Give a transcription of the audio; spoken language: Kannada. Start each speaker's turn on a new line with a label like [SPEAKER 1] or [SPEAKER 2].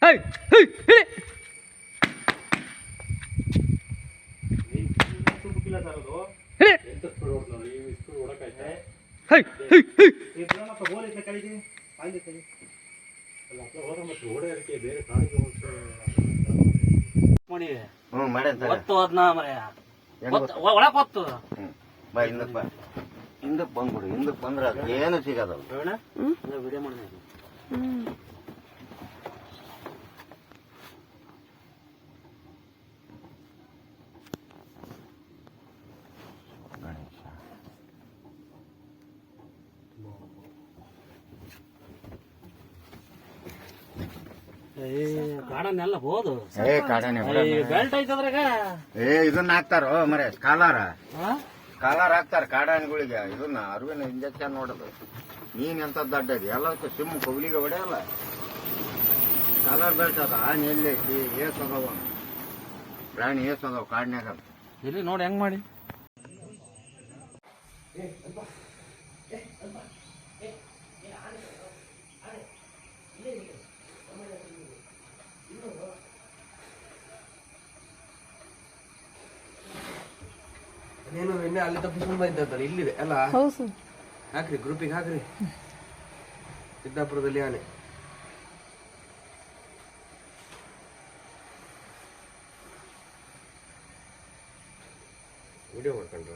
[SPEAKER 1] ಹೈ ಹೈ ಹಿಡಿ ಹೈ ಹೈ ಹೈ
[SPEAKER 2] ಹಿಂದಕ್ಕೆ ಬಂದ್ಬಿಡು. ಹಿಂದಕ್ಕೆ ಬಂದ್ರೆ ಏನು ಸಿಗೋದಲ್ಲ.
[SPEAKER 3] ವಿಡಿಯೋ ಮಾಡಿದೆ. ಕಾಡನ್ನೆಲ್ಲ ಬೋದು ಬೆಲ್ಟ್ ಐತದ್ರಾಗ
[SPEAKER 2] ಇದನ್ನ ಹಾಕ್ತಾರೋ ಮರೆ ಕಾಲಾರ ಹಾಕ್ತಾರ ಕಾಡಾನಿಗಳಿಗೆ. ಇದನ್ನ ಅರಿವಿನ ಇಂಜೆಕ್ಷನ್ ನೋಡೋದು. ನೀನ್ ಎಂತದ್ದು ದಡ್ಡ ಇದೆ ಎಲ್ಲದಕ್ಕೂ ಸಿಮ್ ಕೊಬ್ಲಿಗೆ ಹೊಡೆಯಲ್ಲ. ಕಾಲಾರ್ ಬೆಲ್ಟ್ ಅದ. ಆನೆ ಎಲ್ಲಿ ಐತಿ? ಏಸ್ ಅದಾವ ಪ್ರಾಣಿ, ಏಸ್ ಅದಾವ ಕಾಡಿನ್ಯಾಗ.
[SPEAKER 1] ಇಲ್ಲಿ ನೋಡಿ ಹೆಂಗ್ ಮಾಡಿ
[SPEAKER 4] ಅದೇನು ಇನ್ನೇ ಅಲ್ಲಿ ತಪ್ಪಿಸ್ಕೊಂಡು ಬಂದಿದ್ದಲ್ಲ ಇಲ್ಲಿದೆ ಅಲ್ಲ. ಹಾಕ್ರಿ ಗ್ರೂಪಿಗೆ ಹಾಕ್ರಿ. ಸಿದ್ದಾಪುರದಲ್ಲಿ ಆನೆ ವಿಡಿಯೋ ಮಾಡ್ಕೊಂಡ್ರ